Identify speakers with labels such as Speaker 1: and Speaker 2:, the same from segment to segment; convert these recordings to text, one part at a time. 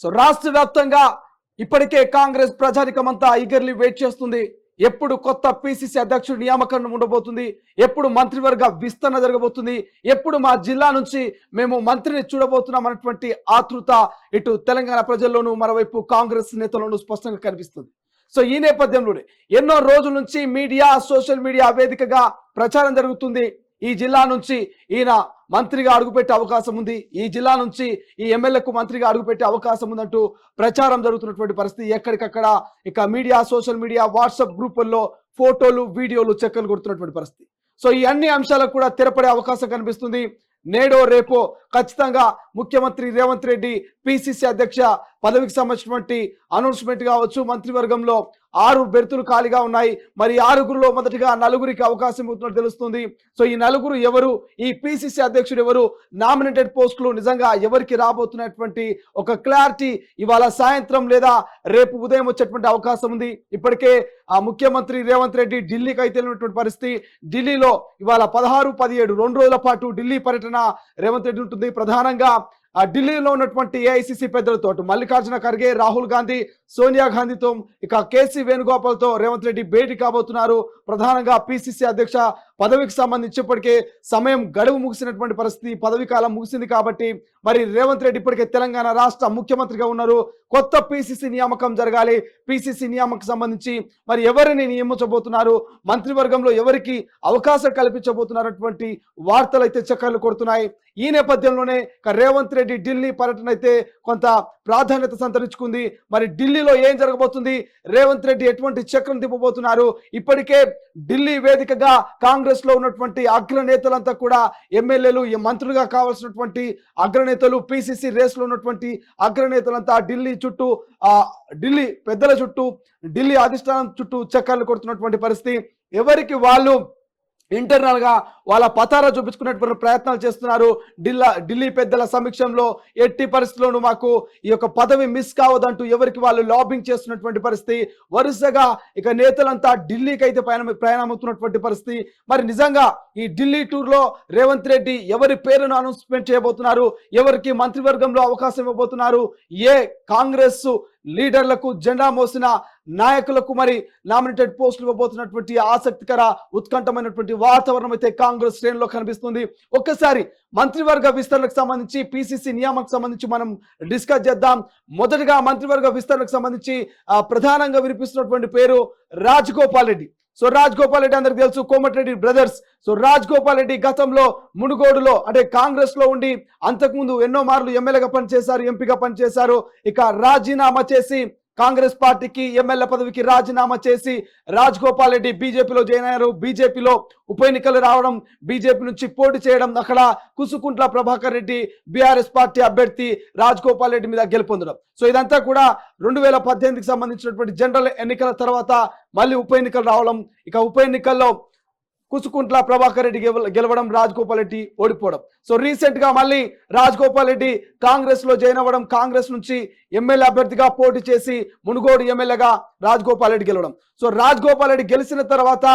Speaker 1: రాష్ట్ర వ్యాప్తంగా ఇప్పటికే కాంగ్రెస్ ప్రజానికమంతా ఈగర్లీ వెయిట్ చేస్తుంది. ఎప్పుడు కొత్త పిసిసి అధ్యక్షుడు నియామకం ఉండబోతుంది, ఎప్పుడు మంత్రివర్గ విస్తరణ జరగబోతుంది, ఎప్పుడు మా జిల్లా నుంచి మేము మంత్రిని చూడబోతున్నాం అన్నటువంటి ఆతృత ఇటు తెలంగాణ ప్రజల్లోనూ మరోవైపు కాంగ్రెస్ నేతల్లోనూ స్పష్టంగా కనిపిస్తుంది. ఈ నేపథ్యంలోనే ఎన్నో రోజుల నుంచి మీడియా, సోషల్ మీడియా వేదికగా ప్రచారం జరుగుతుంది. ఈ జిల్లా నుంచి ఈయన మంత్రిగా అడుగుపెట్టే అవకాశం ఉంది, ఈ జిల్లా నుంచి ఈ ఎమ్మెల్యేకు మంత్రిగా అడుగుపెట్టే అవకాశం ఉందంటూ ప్రచారం జరుగుతున్నటువంటి పరిస్థితి. ఎక్కడికక్కడ ఇక మీడియా, సోషల్ మీడియా, వాట్సాప్ గ్రూపుల్లో ఫోటోలు, వీడియోలు చక్కర్లు కొడుతున్నటువంటి పరిస్థితి. ఈ అన్ని అంశాలకు కూడా తెరపడే అవకాశం కనిపిస్తుంది. నేడో రేపో ఖచ్చితంగా ముఖ్యమంత్రి రేవంత్ రెడ్డి పిసిసి అధ్యక్ష పదవికి సంబంధించినటువంటి అనౌన్స్మెంట్ కావచ్చు. మంత్రివర్గంలో 6 బెర్తులు ఖాళీగా ఉన్నాయి. మరి 6గురిలో మొదటిగా 4గురికి అవకాశం ఇస్తున్నట్టు తెలుస్తుంది. ఈ 4గురు ఎవరు, ఈ పిసిసి అధ్యక్షుడు ఎవరు, నామినేటెడ్ పోస్టులు నిజంగా ఎవరికి రాబోతున్నటువంటి ఒక క్లారిటీ ఇవాళ సాయంత్రం లేదా రేపు ఉదయం వచ్చేటువంటి అవకాశం ఉంది. ఇప్పటికే ఆ ముఖ్యమంత్రి రేవంత్ రెడ్డి ఢిల్లీకి అయితే వెళ్ళినటువంటి పరిస్థితి. ఢిల్లీలో ఇవాళ 16, 17 2 రోజుల పాటు ఢిల్లీ పర్యటన రేవంత్ రెడ్డి ఉంటుంది. ప్రధానంగా ఆ ఢిల్లీలో ఉన్నటువంటి ఏఐసిసి పెద్దలతో మల్లికార్జున ఖర్గే, రాహుల్ గాంధీ, సోనియా గాంధీతో ఇక కేసీ వేణుగోపాల్తో రేవంత్ రెడ్డి భేటీ కాబోతున్నారు. ప్రధానంగా పిసిసి అధ్యక్ష పదవికి సంబంధించి ఇప్పటికే సమయం గడువు ముగిసినటువంటి పరిస్థితి, పదవి కాలం ముగిసింది. కాబట్టి మరి రేవంత్ రెడ్డి ఇప్పటికే తెలంగాణ రాష్ట్ర ముఖ్యమంత్రిగా ఉన్నారు. కొత్త పిసిసి నియామకం జరగాలి. పిసిసి నియామకం సంబంధించి మరి ఎవరిని నియమించబోతున్నారు, మంత్రివర్గంలో ఎవరికి అవకాశం కల్పించబోతున్నటువంటి వార్తలు అయితే చక్కర్లు కొడుతున్నాయి. ఈ నేపథ్యంలోనే రేవంత్ రెడ్డి ఢిల్లీ పర్యటన అయితే కొంత ప్రాధాన్యత సంతరించుకుంది. మరి ఢిల్లీలో ఏం జరగబోతుంది, రేవంత్ రెడ్డి ఎటువంటి చక్రం తిప్పబోతున్నారు? ఇప్పటికే ఢిల్లీ వేదికగా కాంగ్రెస్ లో ఉన్నటువంటి అగ్రనేతలంతా కూడా ఎమ్మెల్యేలు, మంత్రులుగా కావాల్సినటువంటి అగ్రనేతలు, పిసిసి రేస్ లో ఉన్నటువంటి అగ్రనేతలంతా ఢిల్లీ చుట్టూ, ఢిల్లీ పెద్దల చుట్టూ, ఢిల్లీ అధిష్టానం చుట్టూ చక్కర్లు కొడుతున్నటువంటి పరిస్థితి. ఎవరికి వాళ్ళు ఇంటర్నల్ గా వాళ్ళ పతారా చూపించుకునేటువంటి ప్రయత్నాలు చేస్తున్నారు. ఢిల్లీ పెద్దల సమీక్షంలో ఎట్టి పరిస్థితుల్లోనూ మాకు ఈ యొక్క పదవి మిస్ కావద్దంటూ ఎవరికి వాళ్ళు లాబింగ్ చేస్తున్నటువంటి పరిస్థితి. వరుసగా ఇక నేతలంతా ఢిల్లీకి అయితే ప్రయాణమవుతున్నటువంటి పరిస్థితి. మరి నిజంగా ఈ ఢిల్లీ టూర్ లో రేవంత్ రెడ్డి ఎవరి పేరును అనౌన్స్మెంట్ చేయబోతున్నారు, ఎవరికి మంత్రివర్గంలో అవకాశం ఇవ్వబోతున్నారు, ఏ కాంగ్రెస్ లీడర్లకు, జెండా మోసిన నాయకులకు మరి నామినేటెడ్ పోస్టులు ఇవ్వబోతున్నటువంటి ఆసక్తికర, ఉత్కంఠమైనటువంటి వాతావరణం అయితే కాంగ్రెస్ శ్రేణిలో కనిపిస్తుంది. ఒక్కసారి మంత్రివర్గ విస్తరణకు సంబంధించి, పిసిసి నియామకు సంబంధించి మనం డిస్కస్ చేద్దాం. మొదటగా మంత్రివర్గ విస్తరణకు సంబంధించి ప్రధానంగా వినిపిస్తున్నటువంటి పేరు రాజగోపాల్ రెడ్డి. రాజగోపాల్ రెడ్డి అందరికి తెలుసు, కోమటిరెడ్డి బ్రదర్స్. రాజగోపాల్ రెడ్డి గతంలో మునుగోడులో అంటే కాంగ్రెస్ లో ఉండి అంతకుముందు ఎన్నో మార్లు ఎమ్మెల్యేగా పనిచేశారు, ఎంపీగా పనిచేశారు. ఇక రాజీనామా చేసి కాంగ్రెస్ పార్టీకి ఎమ్మెల్యే పదవికి రాజీనామా చేసి రాజగోపాల్ రెడ్డి బీజేపీలో జాయిన్ అయ్యారు. బీజేపీలో ఉప ఎన్నికలు రావడం, బీజేపీ నుంచి పోటీ చేయడం, అక్కడ కుసుకుంట్ల ప్రభాకర్ రెడ్డి బీఆర్ఎస్ పార్టీ అభ్యర్థి రాజగోపాల్ రెడ్డి మీద గెలుపొందడం. ఇదంతా కూడా 2018కి సంబంధించినటువంటి జనరల్ ఎన్నికల తర్వాత మళ్ళీ ఉప ఎన్నికలు రావడం, ఇక ఉప ఎన్నికల్లో కుసుకుంట్ల ప్రభాకర్ రెడ్డి గెలవడం, రాజగోపాల్ రెడ్డి ఓడిపోవడం. రీసెంట్ గా మళ్ళీ రాజగోపాల్ రెడ్డి కాంగ్రెస్ లో జాయిన్ అవ్వడం, కాంగ్రెస్ నుంచి ఎమ్మెల్యే అభ్యర్థిగా పోటీ చేసి మునుగోడు ఎమ్మెల్యేగా రాజగోపాల్ రెడ్డి గెలవడం. రాజగోపాల్ రెడ్డి గెలిచిన తర్వాత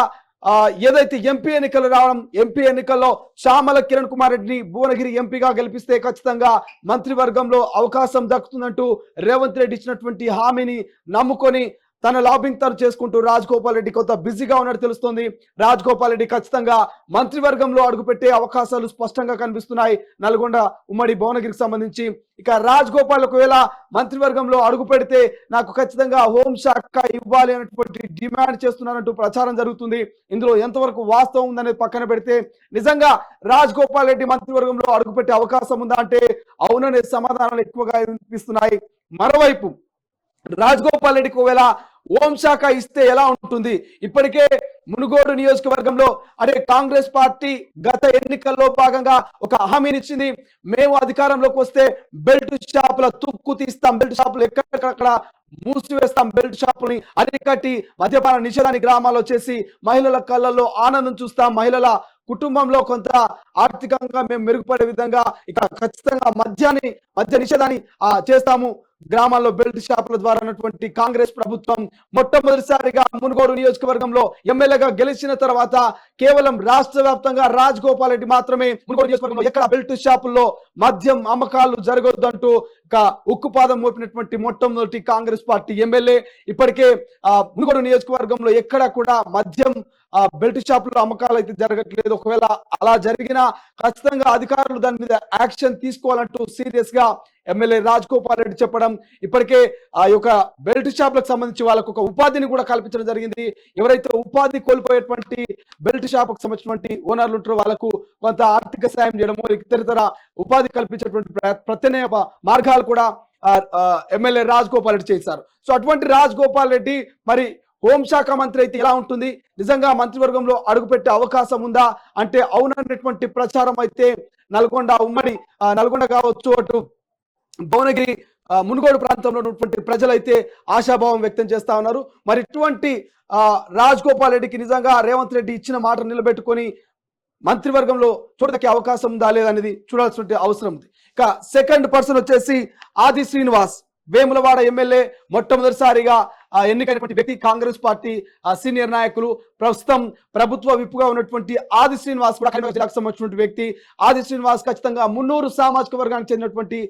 Speaker 1: ఏదైతే ఎంపీ ఎన్నికలు రావడం, ఎంపీ ఎన్నికల్లో చామల కిరణ్ కుమార్ రెడ్డిని భువనగిరి ఎంపీగా గెలిపిస్తే ఖచ్చితంగా మంత్రివర్గంలో అవకాశం దక్కుతుందంటూ రేవంత్ రెడ్డి ఇచ్చినటువంటి హామీని నమ్ముకొని తన లాబింగ్ తను చేసుకుంటూ రాజగోపాల్ రెడ్డి కొంత బిజీగా ఉన్నట్టు తెలుస్తుంది. రాజగోపాల్ రెడ్డి ఖచ్చితంగా మంత్రివర్గంలో అడుగుపెట్టే అవకాశాలు స్పష్టంగా కనిపిస్తున్నాయి నల్గొండ ఉమ్మడి భువనగిరికి సంబంధించి. ఇక రాజగోపాల్ ఒకవేళ మంత్రివర్గంలో అడుగు పెడితే నాకు ఖచ్చితంగా హోంశాఖ ఇవ్వాలి అనేటువంటి డిమాండ్ చేస్తున్నారంటూ ప్రచారం జరుగుతుంది. ఇందులో ఎంతవరకు వాస్తవం ఉందనేది పక్కన పెడితే నిజంగా రాజగోపాల్ రెడ్డి మంత్రివర్గంలో అడుగుపెట్టే అవకాశం ఉందా అంటే అవుననే సమాధానాలు ఎక్కువగా వినిపిస్తున్నాయి. మరోవైపు రాజగోపాల్ రెడ్డికి ఒకవేళ హోంశాఖ ఇస్తే ఎలా ఉంటుంది? ఇప్పటికే మునుగోడు నియోజకవర్గంలో అంటే కాంగ్రెస్ పార్టీ గత ఎన్నికల్లో భాగంగా ఒక హామీని ఇచ్చింది. మేము అధికారంలోకి వస్తే బెల్ట్ షాపుల తుక్కు తీస్తాం, బెల్ట్ షాపులు ఎక్కడెక్కడ మూసివేస్తాం, బెల్ట్ షాపుల్ని అరికట్టి మద్యపాన నిషేధాన్ని గ్రామాల్లో చేసి మహిళల కళ్ళల్లో ఆనందం చూస్తాం, మహిళల కుటుంబంలో కొంత ఆర్థికంగా మేము మెరుగుపడే విధంగా ఇక ఖచ్చితంగా మద్య నిషేధాన్ని చేస్తాము. గ్రామాల్లో బెల్ట్ షాపుల ద్వారా అన్నటువంటి కాంగ్రెస్ ప్రభుత్వం మొట్టమొదటిసారిగా మునుగోడు నియోజకవర్గంలో ఎమ్మెల్యేగా గెలిచిన తర్వాత కేవలం రాష్ట్ర వ్యాప్తంగా రాజగోపాల్ రెడ్డి మాత్రమే మునుగోడు నియోజకవర్గంలో ఎక్కడ బెల్ట్ షాపుల్లో మద్యం అమ్మకాలు జరగొద్దంటూ ఉక్కుపాదం మోపినటువంటి మొట్టమొదటి కాంగ్రెస్ పార్టీ ఎమ్మెల్యే. ఇప్పటికే మునుగోడు నియోజకవర్గంలో ఎక్కడ కూడా మద్యం బెల్ట్ షాపుల్లో అమ్మకాలు అయితే జరగట్లేదు. ఒకవేళ అలా జరిగినా ఖచ్చితంగా అధికారులు దాని మీద యాక్షన్ తీసుకోవాలంటూ సీరియస్ గా ఎమ్మెల్యే రాజగోపాల్ రెడ్డి చెప్పడం, ఇప్పటికే ఆ యొక్క బెల్ట్ షాపులకు సంబంధించి వాళ్ళకు ఒక ఉపాధిని కూడా కల్పించడం జరిగింది. ఎవరైతే ఉపాధి కోల్పోయేటువంటి బెల్ట్ షాపుకు సంబంధించినటువంటి ఓనర్లు ఉంటారో వాళ్ళకు కొంత ఆర్థిక సాయం చేయడము, ఇతర ఉపాధి కల్పించేటువంటి ప్రత్యామ్నాయ మార్గాలు కూడా ఎమ్మెల్యే రాజగోపాల్ రెడ్డి చేశారు. సో అటువంటి రాజగోపాల్ రెడ్డి మరి హోంశాఖ మంత్రి అయితే ఎలా ఉంటుంది, నిజంగా మంత్రివర్గంలో అడుగుపెట్టే అవకాశం ఉందా అంటే అవుననేటువంటి ప్రచారం అయితే ఉమ్మడి నల్గొండ కావచ్చు, అటు భువనగిరి మునుగోడు ప్రాంతంలో ఉన్నటువంటి ప్రజలైతే ఆశాభావం వ్యక్తం చేస్తా ఉన్నారు. మరి ఇటువంటి రాజగోపాల్ రెడ్డికి నిజంగా రేవంత్ రెడ్డి ఇచ్చిన మాట నిలబెట్టుకొని మంత్రివర్గంలో చూడదక్కే అవకాశం ఉందా లేదనేది చూడాల్సిన అవసరం ఉంది. ఇక సెకండ్ పర్సన్ వచ్చేసి ఆది శ్రీనివాస్, వేములవాడ ఎమ్మెల్యే, మొట్టమొదటిసారిగా ఎన్నికైనటువంటి వ్యక్తి, కాంగ్రెస్ పార్టీ సీనియర్ నాయకులు, ప్రస్తుతం ప్రభుత్వ విప్పుగా ఉన్నటువంటి ఆది శ్రీనివాస్ కూడా కరీంనగర్ జిల్లాకు సంబంధించినటువంటి వ్యక్తి. ఆది శ్రీనివాస్ ఖచ్చితంగా మున్నూరు సామాజిక వర్గానికి చెందినటువంటి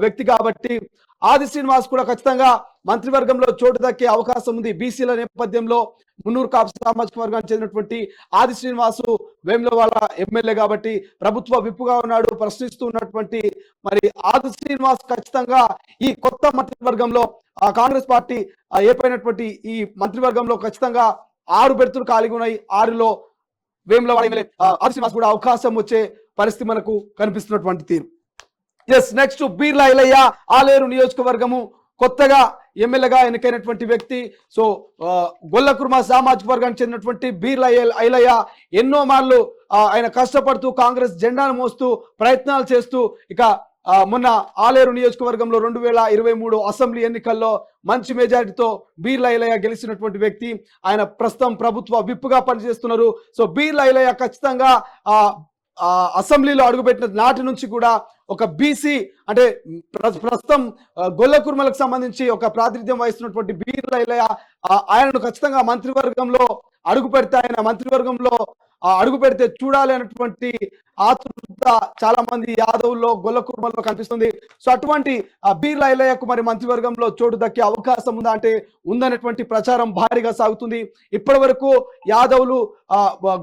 Speaker 1: వ్యక్తి కాబట్టి ఆది శ్రీనివాస్ కూడా ఖచ్చితంగా మంత్రివర్గంలో చోటు దక్కే అవకాశం ఉంది. బీసీల నేపథ్యంలో మున్నూరు కాపు సామాజిక వర్గానికి చెందినటువంటి ఆది శ్రీనివాసు వేములవాడ ఎమ్మెల్యే కాబట్టి ప్రభుత్వ విప్పుగా ఉన్నాడు. ప్రశ్నిస్తూ ఉన్నటువంటి మరి ఆది శ్రీనివాస్ ఖచ్చితంగా ఈ కొత్త మంత్రివర్గంలో కాంగ్రెస్ పార్టీ ఏర్పడినటువంటి ఈ మంత్రివర్గంలో ఖచ్చితంగా 6 బెర్తులు ఖాళీగా ఉన్నాయి. 6లో వేములవాడ ఎమ్మెల్యే ఆది శ్రీనివాస్ కూడా అవకాశం వచ్చే పరిస్థితి మనకు కనిపిస్తున్నటువంటి తీరు. ఎస్, నెక్స్ట్ బీర్ల ఐలయ్య, ఆలేరు నియోజకవర్గము, కొత్తగా ఎమ్మెల్యేగా ఎన్నికైనటువంటి వ్యక్తి. సో గొల్లకుర్మ సామాజిక వర్గానికి చెందినటువంటి బీర్ల ఐలయ్య ఎన్నో మార్లు ఆయన కష్టపడుతూ కాంగ్రెస్ జెండాను మోస్తూ ప్రయత్నాలు చేస్తూ ఇక మొన్న ఆలేరు నియోజకవర్గంలో 2023 అసెంబ్లీ ఎన్నికల్లో మంచి మెజారిటీతో బీర్ల ఐలయ్య గెలిచినటువంటి వ్యక్తి. ఆయన ప్రస్తుతం ప్రభుత్వ విప్పుగా పనిచేస్తున్నారు. సో బీర్ల ఐలయ్య ఖచ్చితంగా అసెంబ్లీలో అడుగుపెట్టిన నాటి నుంచి కూడా ఒక బీసీ అంటే ప్రస్తుతం గొల్ల కుర్మలకు సంబంధించి ఒక ప్రాతినిధ్యం వహిస్తున్నటువంటి బీర్ల ఐలయ్య ఆయనను ఖచ్చితంగా మంత్రివర్గంలో అడుగు పెడితే, ఆయన మంత్రివర్గంలో అడుగు పెడితే చూడాలి అనేటువంటి ఆతృత చాలా మంది యాదవుల్లో గొల్ల కుర్మల్లో కనిపిస్తుంది. సో అటువంటి బీర్ల ఐలయ్యకు మరి మంత్రివర్గంలో చోటు దక్కే అవకాశం ఉందా అంటే ఉందనేటువంటి ప్రచారం భారీగా సాగుతుంది. ఇప్పటి వరకు యాదవులు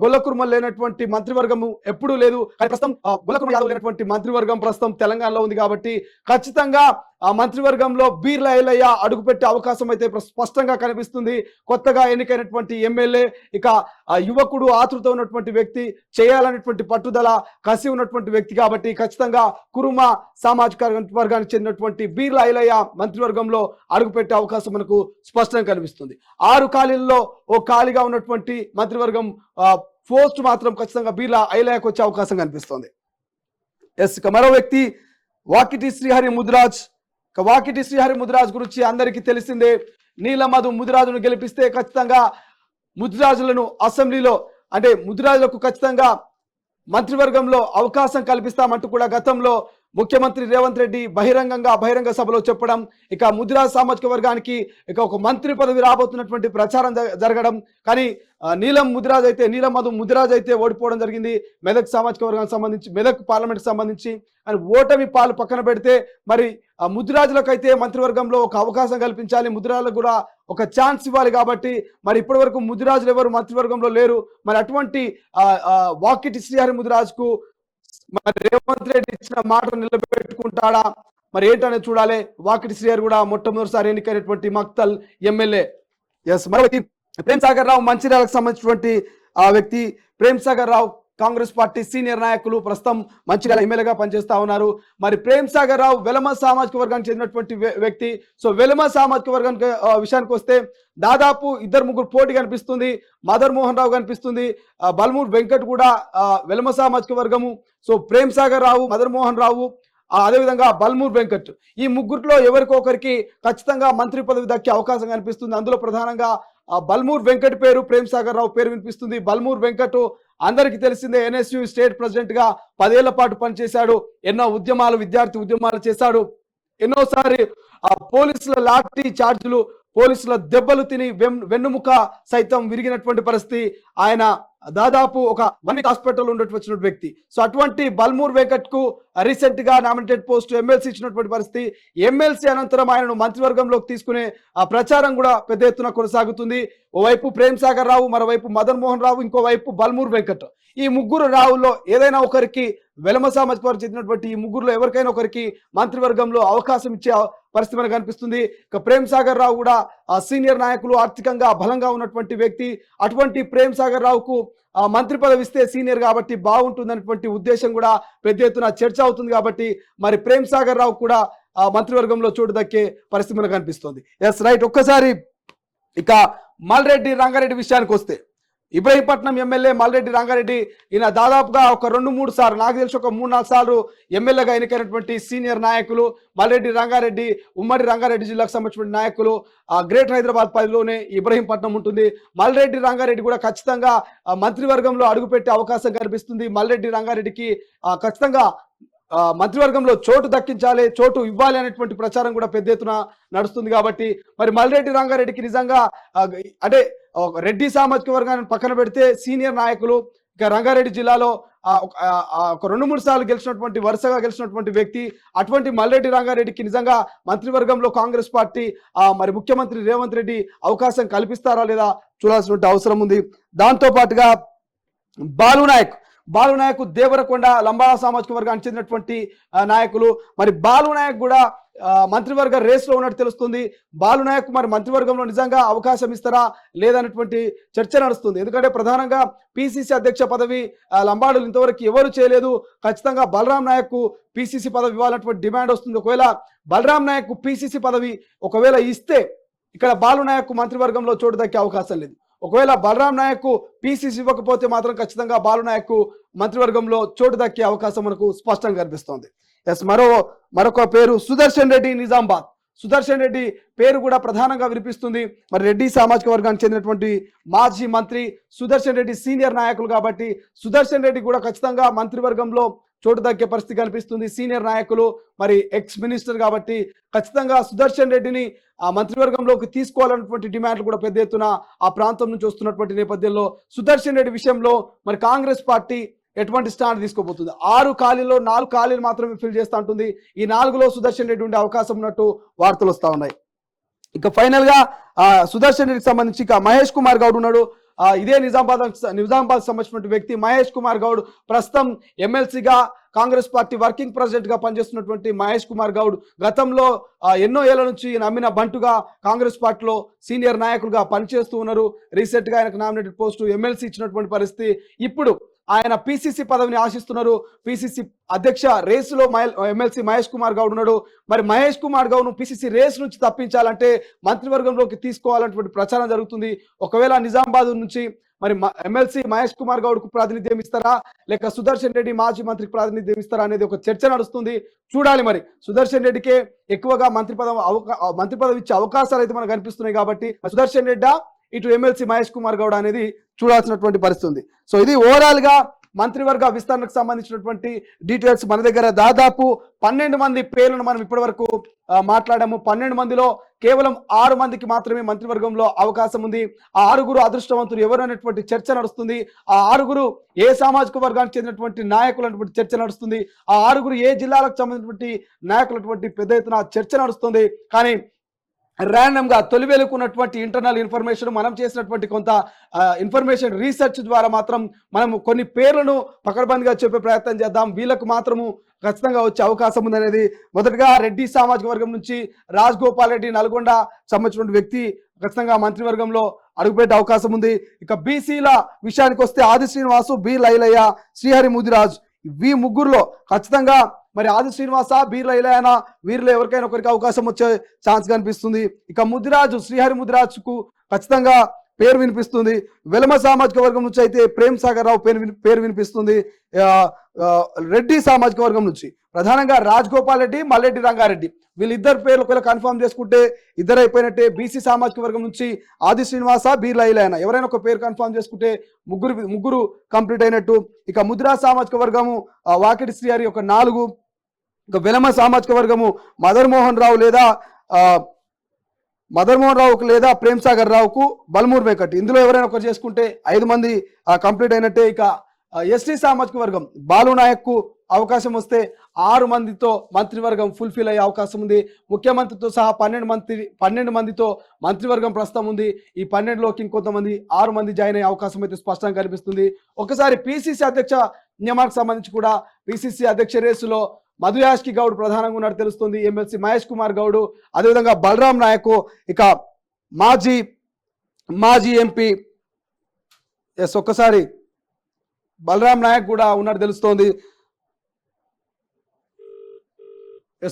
Speaker 1: గొల్ల కుర్మలు లేనటువంటి మంత్రివర్గము ఎప్పుడూ లేదు. ప్రస్తుతం గొల్ల కుర్మ యాదవులు లేనటువంటి మంత్రివర్గం ప్రస్తుతం తెలంగాణలో ఉంది కాబట్టి ఖచ్చితంగా ఆ మంత్రివర్గంలో బీర్ల ఐలయ్య అడుగుపెట్టే అవకాశం అయితే స్పష్టంగా కనిపిస్తుంది. కొత్తగా ఎన్నికైనటువంటి ఎమ్మెల్యే, ఇక యువకుడు, ఆతృత ఉన్నటువంటి వ్యక్తి, చేయాలనేటువంటి పట్టుదల, కసి ఉన్నటువంటి వ్యక్తి కాబట్టి ఖచ్చితంగా కురుమ సామాజిక వర్గానికి చెందినటువంటి బీర్ల ఐలయ్య మంత్రివర్గంలో అడుగుపెట్టే అవకాశం మనకు స్పష్టంగా కనిపిస్తుంది. 6 ఖాళీల్లో ఓ ఖాళీగా ఉన్నటువంటి మంత్రివర్గం పోస్ట్ మాత్రం ఖచ్చితంగా బీర్ల ఐలయ్యకు వచ్చే అవకాశం కనిపిస్తుంది. ఎస్, మరో వ్యక్తి వాకిటి శ్రీహరి ముదిరాజ్. వాకిటి శ్రీహరి ముదిరాజ్ గురించి అందరికీ తెలిసిందే. నీలమధు ముదిరాజును గెలిపిస్తే ఖచ్చితంగా ముదిరాజులను అసెంబ్లీలో అంటే ముదిరాజులకు ఖచ్చితంగా మంత్రివర్గంలో అవకాశం కల్పిస్తామంటూ కూడా గతంలో ముఖ్యమంత్రి రేవంత్ రెడ్డి బహిరంగ సభలో చెప్పడం, ఇక ముదిరాజ్ సామాజిక వర్గానికి ఇక ఒక మంత్రి పదవి రాబోతున్నటువంటి ప్రచారం జరగడం, కానీ నీలం మధు ముదిరాజ్ అయితే ఓడిపోవడం జరిగింది. మెదక్ సామాజిక వర్గానికి సంబంధించి, మెదక్ పార్లమెంట్కి సంబంధించి అని ఓటమి పాలు పక్కన పెడితే మరి ముదిరాజులకు అయితే మంత్రివర్గంలో ఒక అవకాశం కల్పించాలి, ముదిరాజులకు కూడా ఒక ఛాన్స్ ఇవ్వాలి. కాబట్టి మరి ఇప్పటి వరకు ముదిరాజులు ఎవరు మంత్రివర్గంలో లేరు. మరి అటువంటి వాకిటి శ్రీహరి ముదిరాజ్కు మరి రేవంత్ రెడ్డి ఇచ్చిన మాట నిలబెట్టుకుంటాడా మరి ఏంటనేది చూడాలి. వాకిటి శ్రీహరి కూడా మొట్టమొదటిసారి ఎన్నికైనటువంటి మక్తల్ ఎమ్మెల్యే. ఎస్, మరో వ్యక్తి ప్రేమ్ సాగర్ రావు, మంచిర్యాలకు సంబంధించినటువంటి ఆ వ్యక్తి. ప్రేమ్ సాగర్ రావు కాంగ్రెస్ పార్టీ సీనియర్ నాయకులు, ప్రస్తుతం మంచిర్యాల ఎమ్మెల్యేగా పనిచేస్తా ఉన్నారు. మరి ప్రేమ్ సాగర్ రావు వెలమ సామాజిక వర్గానికి చెందినటువంటి వ్యక్తి. సో వెలమ సామాజిక వర్గానికి విషయానికి వస్తే దాదాపు 2-3 పోటీ కనిపిస్తుంది. మదర్ మోహన్ రావు కనిపిస్తుంది, బల్మూర్ వెంకట్ కూడా వెలమ సామాజిక వర్గము. సో ప్రేమ్ సాగర్ రావు, మదర్ మోహన్ రావు, అదేవిధంగా బల్మూర్ వెంకట్, ఈ ముగ్గురిలో ఎవరికొకరికి ఖచ్చితంగా మంత్రి పదవి దక్కే అవకాశం కనిపిస్తుంది. అందులో ప్రధానంగా బల్మూర్ వెంకట్ పేరు, ప్రేమ్ సాగర్ రావు పేరు వినిపిస్తుంది. బల్మూర్ వెంకట్ అందరికీ తెలిసిందే. NSU స్టేట్ ప్రెసిడెంట్ గా 10 ఏళ్ల పాటు పనిచేశాడు. ఎన్నో ఉద్యమాలు, విద్యార్థి ఉద్యమాలు చేశాడు. ఎన్నోసారి పోలీసుల లాఠీ చార్జులు, పోలీసుల దెబ్బలు తిని వెన్నుముక సైతం విరిగినటువంటి పరిస్థితి. ఆయన దాదాపు ఒక 1 వీక్ హాస్పిటల్ వచ్చిన వ్యక్తి. సో అటువంటి బల్మూర్ వెంకట్ కు రీసెంట్ గా నామినేటెడ్ పోస్ట్ ఎమ్మెల్సీ ఇచ్చినటువంటి పరిస్థితి. ఎమ్మెల్సీ అనంతరం ఆయనను మంత్రివర్గంలోకి తీసుకునే ప్రచారం కూడా పెద్ద ఎత్తున కొనసాగుతుంది. ఓవైపు ప్రేమ్ సాగర్ రావు, మరోవైపు మదన్ మోహన్ రావు, ఇంకోవైపు బల్మూర్ వెంకట్. ఈ ముగ్గురు రావుల్లో ఏదైనా ఒకరికి, వెలమ సామాజిక వర్గం చెందినటువంటి ఈ ముగ్గురులో ఎవరికైనా ఒకరికి మంత్రివర్గంలో అవకాశం ఇచ్చే పరిస్థితి మనకు కనిపిస్తుంది. ఇక ప్రేమ్ సాగర్ రావు కూడా సీనియర్ నాయకులు, ఆర్థికంగా బలంగా ఉన్నటువంటి వ్యక్తి. అటువంటి ప్రేమ్ సాగర్ రావుకు మంత్రి పదవి ఇస్తే సీనియర్ కాబట్టి బాగుంటుందనేటువంటి ఉద్దేశం కూడా పెద్ద ఎత్తున చర్చ అవుతుంది. కాబట్టి మరి ప్రేమ్ సాగర్ రావు కూడా మంత్రివర్గంలో చోటు దక్కే పరిస్థితి మనకు కనిపిస్తుంది. Yes right. ఒక్కసారి ఇక మల్రెడ్డి రంగారెడ్డి విషయానికి వస్తే, ఇబ్రహీంపట్నం ఎమ్మెల్యే మల్రెడ్డి రంగారెడ్డి ఈయన దాదాపుగా ఒక 2-3 సార్లు, నాకు తెలిసి ఒక 3-4 సార్లు ఎమ్మెల్యేగా ఎన్నికైనటువంటి సీనియర్ నాయకులు. మల్రెడ్డి రంగారెడ్డి ఉమ్మడి రంగారెడ్డి జిల్లాకు సంబంధించిన నాయకులు. గ్రేటర్ హైదరాబాద్ పరిధిలోనే ఇబ్రహీంపట్నం ఉంటుంది. మల్రెడ్డి రంగారెడ్డి కూడా ఖచ్చితంగా మంత్రివర్గంలో అడుగుపెట్టే అవకాశం కనిపిస్తుంది. మల్రెడ్డి రంగారెడ్డికి ఖచ్చితంగా మంత్రివర్గంలో చోటు దక్కించాలి, చోటు ఇవ్వాలి అనేటువంటి ప్రచారం కూడా పెద్ద ఎత్తున నడుస్తుంది. కాబట్టి మరి మల్రెడ్డి రంగారెడ్డికి నిజంగా అంటే రెడ్డి సామాజిక వర్గాన్ని పక్కన పెడితే సీనియర్ నాయకులు, ఇక రంగారెడ్డి జిల్లాలో ఒక 2-3 సార్లు వరుసగా గెలిచినటువంటి వ్యక్తి. అటువంటి మల్రెడ్డి రంగారెడ్డికి నిజంగా మంత్రివర్గంలో కాంగ్రెస్ పార్టీ మరి ముఖ్యమంత్రి రేవంత్ రెడ్డి అవకాశం కల్పిస్తారా లేదా చూడాల్సిన అవసరం ఉంది. దాంతో పాటుగా బాలు నాయక్ దేవరకొండ లంబాడా సామాజిక వర్గానికి చెందినటువంటి నాయకులు. మరి బాలు నాయక్ కూడా మంత్రివర్గ రేస్లో ఉన్నట్టు తెలుస్తుంది. బాలు నాయక్ మరి మంత్రివర్గంలో నిజంగా అవకాశం ఇస్తారా లేదనేటువంటి చర్చ నడుస్తుంది. ఎందుకంటే ప్రధానంగా పిసిసి అధ్యక్ష పదవి లంబాడలు ఇంతవరకు ఎవరు చేయలేదు. ఖచ్చితంగా బలరాం నాయక్ పిసిసి పదవి ఇవ్వాలన్నటువంటి డిమాండ్ వస్తుంది. ఒకవేళ బలరాం నాయక్ పిసిసి పదవి ఒకవేళ ఇస్తే ఇక్కడ బాలు నాయక్ మంత్రివర్గంలో చోటు దక్కే అవకాశం లేదు. ఒకవేళ బలరాం నాయక్ పిసిసి ఇవ్వకపోతే మాత్రం ఖచ్చితంగా బాలు నాయక్ మంత్రివర్గంలో చోటు దక్కే అవకాశం మనకు స్పష్టంగా కనిపిస్తోంది. ఎస్, మరొక పేరు సుదర్శన్ రెడ్డి నిజామాబాద్. సుదర్శన్ రెడ్డి పేరు కూడా ప్రధానంగా వినిపిస్తుంది. మరి రెడ్డి సామాజిక వర్గానికి చెందినటువంటి మాజీ మంత్రి సుదర్శన్ రెడ్డి సీనియర్ నాయకులు కాబట్టి సుదర్శన్ రెడ్డి కూడా ఖచ్చితంగా మంత్రివర్గంలో చోటు దక్కే పరిస్థితి కనిపిస్తుంది. సీనియర్ నాయకులు, మరి ఎక్స్ మినిస్టర్ కాబట్టి ఖచ్చితంగా సుదర్శన్ రెడ్డిని ఆ మంత్రివర్గంలోకి తీసుకోవాలన్నటువంటి డిమాండ్లు కూడా పెద్ద ఎత్తున ఆ ప్రాంతం నుంచి వస్తున్నటువంటి నేపథ్యంలో సుదర్శన్ రెడ్డి విషయంలో మరి కాంగ్రెస్ పార్టీ ఎటువంటి స్టాండ్ తీసుకోబోతుంది? 6 ఖాళీల్లో 4 ఖాళీలు మాత్రమే ఫిల్ చేస్తూ ఉంటుంది. ఈ 4లో సుదర్శన్ రెడ్డి ఉండే అవకాశం ఉన్నట్టు వార్తలు వస్తూ ఉన్నాయి. ఇక ఫైనల్ గా సుదర్శన్ రెడ్డికి సంబంధించి ఇక మహేష్ కుమార్ గౌడ్ ఉన్నాడు. ఇదే నిజామాబాద్ సంబంధించిన వ్యక్తి మహేష్ కుమార్ గౌడ్ ప్రస్తుతం ఎమ్మెల్సీగా కాంగ్రెస్ పార్టీ వర్కింగ్ ప్రెసిడెంట్ గా పనిచేస్తున్నటువంటి మహేష్ కుమార్ గౌడ్ గతంలో ఎన్నో ఏళ్ల నుంచి నమ్మిన బంటుగా కాంగ్రెస్ పార్టీలో సీనియర్ నాయకులుగా పనిచేస్తూ ఉన్నారు. రీసెంట్ గా ఆయనకు నామినేటెడ్ పోస్టు ఎమ్మెల్సీ ఇచ్చినటువంటి పరిస్థితి. ఇప్పుడు ఆయన పిసిసి పదవిని ఆశిస్తున్నారు. పిసిసి అధ్యక్ష రేసులో ఎమ్మెల్సీ మహేష్ కుమార్ గౌడ్ ఉన్నాడు. మరి మహేష్ కుమార్ గౌడ్ ను పిసిసి రేస్ నుంచి తప్పించాలంటే మంత్రివర్గంలోకి తీసుకోవాలన్నటువంటి ప్రచారం జరుగుతుంది. ఒకవేళ నిజామాబాద్ నుంచి మరి ఎమ్మెల్సీ మహేష్ కుమార్ గౌడ్ కు ప్రాతినిధ్యం ఇస్తారా లేక సుదర్శన్ రెడ్డి మాజీ మంత్రికి ప్రాతినిధ్యం ఇస్తారా అనేది ఒక చర్చ నడుస్తుంది. చూడాలి. మరి సుదర్శన్ రెడ్డికే ఎక్కువగా మంత్రి పదవి ఇచ్చే అవకాశాలు అయితే మనకు కనిపిస్తున్నాయి. కాబట్టి సుదర్శన్ రెడ్డి ఇటు ఎమ్మెల్సీ మహేష్ కుమార్ గౌడ్ అనేది చూడాల్సినటువంటి పరిస్థితి ఉంది. సో ఇది ఓవరాల్ గా మంత్రివర్గ విస్తరణకు సంబంధించినటువంటి డీటెయిల్స్. మన దగ్గర దాదాపు 12 మంది పేర్లను మనం ఇప్పటి వరకు మాట్లాడాము. 12 మందిలో కేవలం 6 మందికి మాత్రమే మంత్రివర్గంలో అవకాశం ఉంది. ఆ 6గురు అదృష్టవంతులు ఎవరు అనేటువంటి చర్చ నడుస్తుంది. ఆ 6గురు ఏ సామాజిక వర్గానికి చెందినటువంటి నాయకులు అనేటువంటి చర్చ నడుస్తుంది. ఆ 6గురు ఏ జిల్లాలకు సంబంధించినటువంటి నాయకులు పెద్ద ఎత్తున చర్చ నడుస్తుంది. కానీ ర్యాండమ్ గా తొలి వెలుకున్నటువంటి ఇంటర్నల్ ఇన్ఫర్మేషన్, మనం చేసినటువంటి కొంత ఇన్ఫర్మేషన్ రీసెర్చ్ ద్వారా మాత్రం మనం కొన్ని పేర్లను పకడ్బందీగా చెప్పే ప్రయత్నం చేద్దాం. వీళ్ళకు మాత్రము ఖచ్చితంగా వచ్చే అవకాశం ఉందనేది. మొదటగా రెడ్డి సామాజిక వర్గం నుంచి రాజగోపాల్ రెడ్డి నల్గొండ సంబంధించిన వ్యక్తి ఖచ్చితంగా మంత్రివర్గంలో అడుగుపెట్టే అవకాశం ఉంది. ఇక బీసీల విషయానికి వస్తే ఆది శ్రీనివాసు, బి లైలయ్య, శ్రీహరి ముదిరాజ్, ఈ ముగ్గురులో ఖచ్చితంగా మరి ఆది శ్రీనివాస, బి లైలయ్య వీరిలో ఎవరికైనా ఒకరికి అవకాశం వచ్చే ఛాన్స్ కనిపిస్తుంది. ఇక ముదిరాజు, శ్రీహరి ముదిరాజ్ కు ఖచ్చితంగా పేరు వినిపిస్తుంది. వెలమ సామాజిక వర్గం నుంచి అయితే ప్రేమ్ సాగర్ రావు పేరు వినిపిస్తుంది. రెడ్డి సామాజిక వర్గం నుంచి ప్రధానంగా రాజగోపాల్ రెడ్డి, మల్లెడ్డి రంగారెడ్డి వీళ్ళిద్దరు పేర్లు ఒకవేళ కన్ఫర్మ్ చేసుకుంటే ఇద్దరు అయిపోయినట్టే. బీసీ సామాజిక వర్గం నుంచి ఆది శ్రీనివాస, బీర్లా ఇలైనా ఎవరైనా ఒక పేరు కన్ఫర్మ్ చేసుకుంటే ముగ్గురు కంప్లీట్ అయినట్టు. ఇక ముద్రా సామాజిక వర్గము వాకిటి శ్రీహరి ఒక 4, ఇక వెలమ సామాజిక వర్గము మదన్మోహన్ రావు లేదా ప్రేమ్ సాగర్ రావుకు బల్మూర్ వెంకట్ ఇందులో ఎవరైనా ఒకరు చేసుకుంటే 5 మంది కంప్లీట్ అయినట్టే. ఇక ఎస్టీ సామాజిక వర్గం బాలు నాయక్ కు అవకాశం వస్తే 6 మందితో మంత్రివర్గం ఫుల్ఫిల్ అయ్యే అవకాశం ఉంది. ముఖ్యమంత్రితో సహా 12 మందితో మంత్రివర్గం ప్రస్తుతం ఉంది. ఈ 12లోకి ఇంకొంతమంది 6 మంది జాయిన్ అయ్యే అవకాశం అయితే స్పష్టంగా కనిపిస్తుంది. ఒకసారి పిసిసి అధ్యక్ష నియమానికి సంబంధించి కూడా పిసిసి అధ్యక్ష రేసులో మధుయాష్కి గౌడ్ ప్రధానంగా ఉన్నట్టు తెలుస్తుంది. ఎమ్మెల్సీ మహేష్ కుమార్ గౌడ్, అదేవిధంగా బలరాం నాయక్, ఇక మాజీ ఎంపీ ఒక్కసారి బలరాం నాయక్ కూడా ఉన్నట్టు తెలుస్తోంది.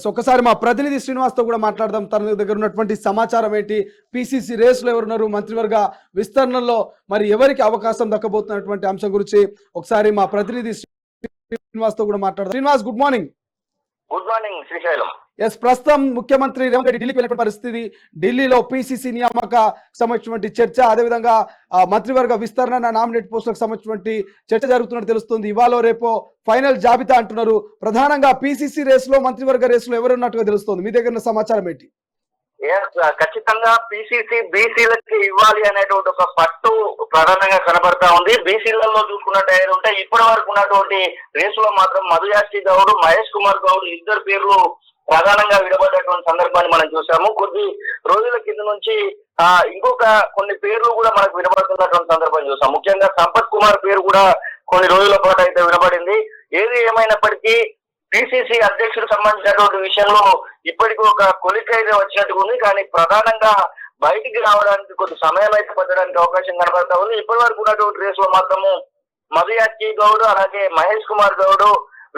Speaker 1: ఒక్కసారి మా ప్రతినిధి శ్రీనివాస్తో కూడా మాట్లాడదాం. తన దగ్గర ఉన్నటువంటి సమాచారం ఏంటి, పిసిసి రేసులో ఎవరున్నారు, మంత్రివర్గ విస్తరణలో మరి ఎవరికి అవకాశం దక్కబోతున్నటువంటి అంశం గురించి ఒకసారి మా ప్రతినిధి శ్రీనివాస్తో కూడా మాట్లాడదాం. Srinivas, good morning.
Speaker 2: Good morning Srisailam.
Speaker 1: ప్రస్తుతం ముఖ్యమంత్రి రేవంత్ రెడ్డి ఢిల్లీకి వెళ్ళిన పరిస్థితి, ఢిల్లీలో పిసిసి నియామక సంబంధించినటువంటి చర్చ, అదేవిధంగా మంత్రివర్గ విస్తరణ, నామినేట్ పోస్టులకు సంబంధించినటువంటి చర్చ జరుగుతున్నట్టు తెలుస్తుంది. ఇవాళ రేపో ఫైనల్ జాబితా అంటున్నారు. ప్రధానంగా పిసిసి రేసులో, మంత్రివర్గ రేసులో ఎవరున్నట్టుగా తెలుస్తుంది. మీ దగ్గర సమాచారం ఏంటి?
Speaker 2: ఖచ్చితంగా పిసిసి బీసీలకి ఇవ్వాలి అనేటువంటి ఒక పట్టు ప్రధానంగా కనబడతా ఉంది. బీసీలలో చూసుకున్నట్టు ఇప్పటి వరకు ఉన్నటువంటి రేసులో మాత్రం మధుయాష్కి గౌడ్, మహేష్ కుమార్ గౌడ్ ఇద్దరు పేర్లు ప్రధానంగా విడబడ్డటువంటి సందర్భాన్ని మనం చూసాము. కొద్ది రోజుల కింద నుంచి ఇంకొక కొన్ని పేర్లు కూడా మనకు వినబడుతున్నటువంటి సందర్భం చూసాం. ముఖ్యంగా సంపత్ కుమార్ పేరు కూడా కొన్ని రోజుల పాటు అయితే వినబడింది. ఏది ఏమైనప్పటికీ పిసిసి అధ్యక్షుడికి సంబంధించినటువంటి విషయంలో ఇప్పటికీ ఒక కొలికైతే వచ్చినట్టుగా ఉంది. కానీ ప్రధానంగా బయటికి రావడానికి కొంత సమయం అయితే పట్టడానికి అవకాశం కనబడతా ఉంది. ఇప్పటి వరకు ఉన్నటువంటి రేసులో మాత్రము మధుయాష్కి గౌడ్, అలాగే మహేష్ కుమార్ గౌడ్,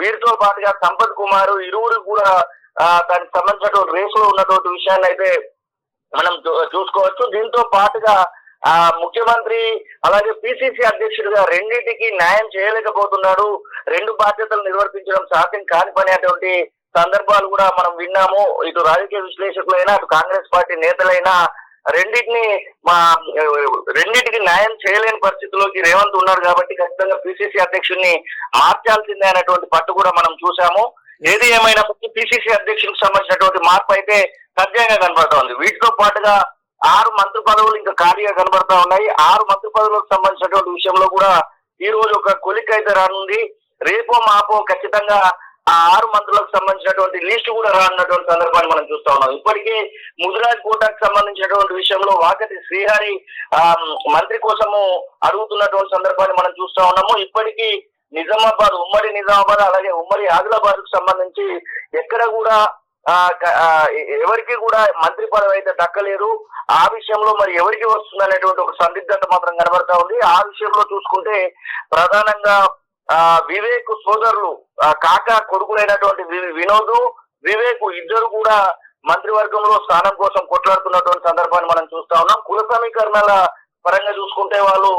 Speaker 2: వీరితో పాటుగా సంపత్ కుమార్ ఇరువురు కూడా దానికి సంబంధించినటువంటి రేసులో ఉన్నటువంటి విషయాన్ని అయితే మనం చూసుకోవచ్చు. దీంతో పాటుగా ముఖ్యమంత్రి అలాగే పిసిసి అధ్యక్షుడిగా రెండింటికి న్యాయం చేయలేకపోతున్నాడు, 2 బాధ్యతలు నిర్వర్తించడం సాధ్యం కాని పని అటువంటి సందర్భాలు కూడా మనం విన్నాము. ఇటు రాజకీయ విశ్లేషకులైనా, అటు కాంగ్రెస్ పార్టీ నేతలైనా రెండింటికి న్యాయం చేయలేని పరిస్థితిలోకి రేవంత్ ఉన్నాడు. కాబట్టి ఖచ్చితంగా పిసిసి అధ్యక్షుడిని మార్చాల్సిందే అనేటువంటి పట్టు కూడా మనం చూసాము. ఏది ఏమైనప్పటికీ పిసిసి అధ్యక్షుడికి సంబంధించినటువంటి మార్పు అయితే సత్యంగా కనబడతా ఉంది. వీటితో పాటుగా 6 మంత్రి పదవులు ఇంకా ఖాళీగా కనబడతా ఉన్నాయి. 6 మంత్రి పదవులకు సంబంధించినటువంటి విషయంలో కూడా ఈ రోజు ఒక కొలిక అయితే రానుంది. రేపో మాపో ఖచ్చితంగా ఆ 6 మంత్రులకు సంబంధించినటువంటి లిస్టు కూడా రానున్నటువంటి సందర్భాన్ని మనం చూస్తా ఉన్నాం. ఇప్పటికే ముదిరాజ్ కోటాకు సంబంధించినటువంటి విషయంలో వాకటి శ్రీహరి మంత్రి కోసము అడుగుతున్నటువంటి సందర్భాన్ని మనం చూస్తా ఉన్నాము. ఇప్పటికీ నిజామాబాద్, ఉమ్మడి నిజామాబాద్ అలాగే ఉమ్మడి ఆదిలాబాద్ కు సంబంధించి ఎక్కడ కూడా ఎవరికి కూడా మంత్రి పదవి అయితే దక్కలేదు. ఆ విషయంలో మరి ఎవరికి వస్తుంది అనేటువంటి ఒక సందిగ్ధత మాత్రం కనబడతా ఉంది. ఆ విషయంలో చూసుకుంటే ప్రధానంగా వివేక్ సోదరులు కాకా కొడుకులైనటువంటి వినోద్, వివేక్ ఇద్దరు కూడా మంత్రివర్గంలో స్థానం కోసం కొట్లాడుతున్నటువంటి సందర్భాన్ని మనం చూస్తా ఉన్నాం. కుల సమీకరణల పరంగా చూసుకుంటే వాళ్ళు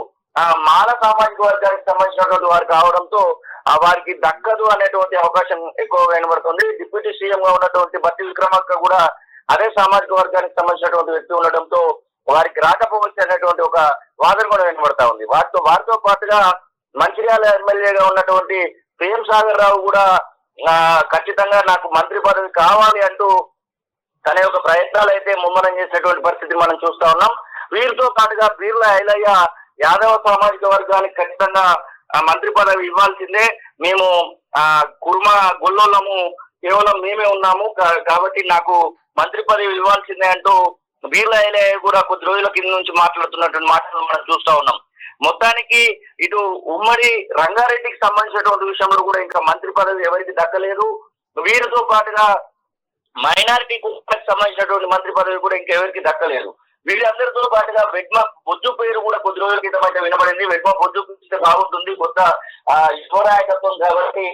Speaker 2: మాల సామాజిక వర్గానికి సంబంధించినటువంటి వారు కావడంతో వారికి దక్కదు అనేటువంటి అవకాశం ఎక్కువగా వినబడుతుంది. డిప్యూటీ సీఎం గా ఉన్నటువంటి బట్టి విక్రమార్క కూడా అదే సామాజిక వర్గానికి సంబంధించినటువంటి వ్యక్తి ఉండడంతో వారికి రాకపోవచ్చు అనేటువంటి ఒక వాదన కూడా వినబడతా ఉంది. వారితో పాటుగా మంచిర్యాల ఎమ్మెల్యేగా ఉన్నటువంటి ప్రేమ్ సాగర్ రావు కూడా ఖచ్చితంగా నాకు మంత్రి పదవి కావాలి అంటూ తన యొక్క ప్రయత్నాలు అయితే ముమ్మరం చేసేటువంటి పరిస్థితి మనం చూస్తా ఉన్నాం. వీరితో పాటుగా బీర్లా ఐలయ్య యాదవ సామాజిక వర్గానికి ఖచ్చితంగా మంత్రి పదవి ఇవ్వాల్సిందే, మేము కుర్మ గొల్లోళ్ళము, కేవలం మేమే ఉన్నాము కాబట్టి నాకు మంత్రి పదవి ఇవ్వాల్సిందే అంటూ బీర్లా ఐలయ్య కూడా కొద్ది రోజుల కింద నుంచి మాట్లాడుతున్నటువంటి మాటలు మనం చూస్తా ఉన్నాం. మొత్తానికి ఇటు ఉమ్మడి రంగారెడ్డికి సంబంధించినటువంటి విషయంలో కూడా ఇంకా మంత్రి పదవి ఎవరికి దక్కలేదు. వీరితో పాటుగా మైనారిటీ కులానికి సంబంధించినటువంటి మంత్రి పదవి కూడా ఇంకెవరికి దక్కలేదు. వీళ్ళందరితో పాటుగా వెడ్మ బొజ్జు పేరు కూడా కొద్ది రోజుల క్రితం అయితే వినబడింది. వెడ్మ బొజ్జు పిలిస్తే బాగుంటుంది, కొత్త యువనాయకత్వం కాబట్టి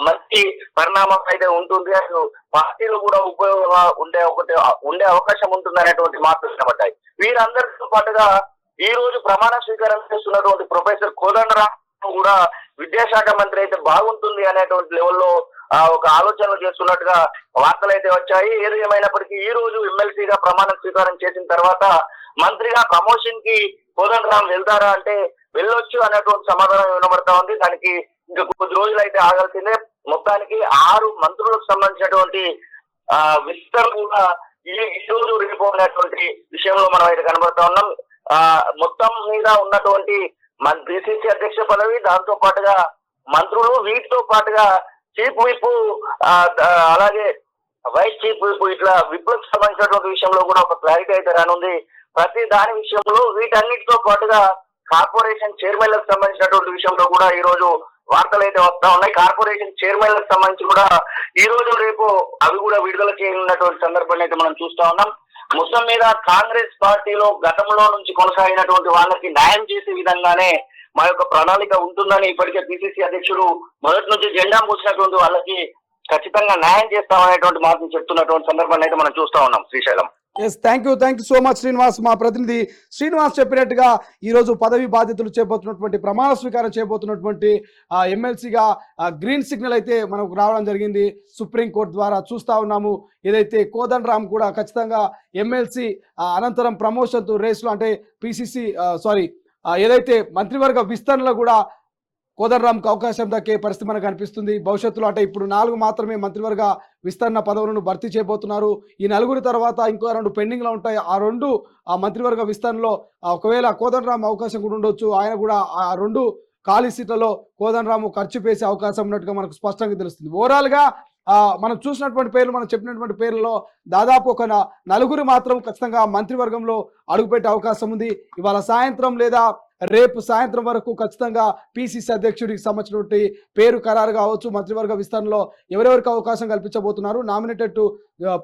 Speaker 2: మంచి పరిణామం అయితే ఉంటుంది, అసలు పార్టీలు కూడా ఉపయోగంగా ఉండే అవకాశం ఉంటుంది అనేటువంటి మాటలు వినబడ్డాయి. వీరందరితో పాటుగా ఈ రోజు ప్రమాణ స్వీకారం చేస్తున్నటువంటి ప్రొఫెసర్ కోదండరాం కూడా విద్యాశాఖ మంత్రి అయితే బాగుంటుంది అనేటువంటి లెవెల్లో ఒక ఆలోచనలు చేస్తున్నట్టుగా వార్తలు అయితే వచ్చాయి. ఏది ఏమైనప్పటికీ ఈ రోజు ఎమ్మెల్సీగా ప్రమాణ స్వీకారం చేసిన తర్వాత మంత్రిగా ప్రమోషన్ కి కోదండరాం వెళ్తారా అంటే వెళ్ళొచ్చు అనేటువంటి సమాధానం వినబడతా ఉంది. దానికి ఇంకా కొద్ది రోజులు అయితే ఆగాల్సిందే. మొత్తానికి 6 మంత్రులకు సంబంధించినటువంటి విస్తరణ కూడా ఈ రోజు రేపు ఉన్నటువంటి విషయంలో మనం అయితే కనబడతా ఉన్నాం. మొత్తం మీద ఉన్నటువంటి పిసిసి అధ్యక్ష పదవి, దాంతో పాటుగా మంత్రులు, వీటితో పాటుగా చీఫ్ విప్, అలాగే వైస్ చీఫ్ విప్, ఇట్లా విప్లకు సంబంధించినటువంటి విషయంలో కూడా ఒక క్లారిటీ అయితే రానుంది. ప్రతి దాని విషయంలో వీటన్నిటితో పాటుగా కార్పొరేషన్ చైర్మన్లకు సంబంధించినటువంటి విషయంలో కూడా ఈ రోజు వార్తలు అయితే వస్తా ఉన్నాయి. కార్పొరేషన్ చైర్మన్లకు సంబంధించి కూడా ఈ రోజు రేపు అవి కూడా విడుదల చేయనున్నటువంటి సందర్భాన్ని అయితే మనం చూస్తా ఉన్నాం. మొత్తం మీద కాంగ్రెస్ పార్టీలో గతంలో నుంచి కొనసాగినటువంటి వాళ్ళకి న్యాయం చేసే విధంగానే మా యొక్క ప్రణాళిక ఉంటుందని ఇప్పటికే పిసిసి అధ్యక్షుడు మొదటి నుంచి జెండా మూసినటువంటి వాళ్ళకి ఖచ్చితంగా న్యాయం చేస్తామనేటువంటి మాటను చెప్తున్నటువంటి సందర్భాన్ని అయితే మనం చూస్తా ఉన్నాం. Srisailam.
Speaker 1: Yes, thank you so much Srinivas. మా ప్రతినిధి శ్రీనివాస్ చెప్పినట్టుగా ఈరోజు పదవి బాధ్యతలు చేయబోతున్నటువంటి, ప్రమాణ స్వీకారం చేయబోతున్నటువంటి ఎమ్మెల్సీగా గ్రీన్ సిగ్నల్ అయితే మనకు రావడం జరిగింది సుప్రీంకోర్టు ద్వారా. చూస్తా ఉన్నాము. ఏదైతే కోదండరామ్ కూడా ఖచ్చితంగా ఎమ్మెల్సీ అనంతరం ప్రమోషన్ రేస్లో అంటే పిసిసి ఏదైతే మంత్రివర్గ విస్తరణలో కూడా కోదండరాంకు అవకాశం దక్కే పరిస్థితి మనకు కనిపిస్తుంది. భవిష్యత్తులో అంటే ఇప్పుడు 4 మాత్రమే మంత్రివర్గ విస్తరణ పదవులను భర్తీ చేయబోతున్నారు. ఈ 4 తర్వాత ఇంకో 2 పెండింగ్లో ఉంటాయి. ఆ 2 మంత్రివర్గ విస్తరణలో ఒకవేళ కోదండరాం అవకాశం కూడా ఉండొచ్చు. ఆయన కూడా ఆ 2 ఖాళీ సీట్లలో కోదండరాము ఖర్చు చేసే అవకాశం ఉన్నట్టుగా మనకు స్పష్టంగా తెలుస్తుంది. ఓవరాల్గా మనం చూసినటువంటి పేర్లు, మనం చెప్పినటువంటి పేర్లలో దాదాపు ఒక 4 మాత్రం ఖచ్చితంగా మంత్రివర్గంలో అడుగుపెట్టే అవకాశం ఉంది. ఇవాళ సాయంత్రం లేదా రేపు సాయంత్రం వరకు ఖచ్చితంగా పిసిసి అధ్యక్షుడికి సంబంధించినటువంటి పేరు ఖరారు కావచ్చు. మంత్రివర్గ విస్తరణలో ఎవరెవరికి అవకాశం కల్పించబోతున్నారు, నామినేటెడ్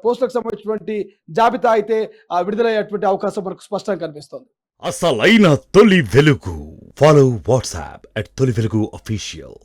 Speaker 1: పోస్టులకు సంబంధించినటువంటి జాబితా అయితే విడుదలయ్యేటువంటి అవకాశం మనకు స్పష్టంగా కనిపిస్తుంది.
Speaker 3: అసలైన తొలి వెలుగు. ఫాలో వాట్సాప్ @తొలి వెలుగు అఫీషియల్.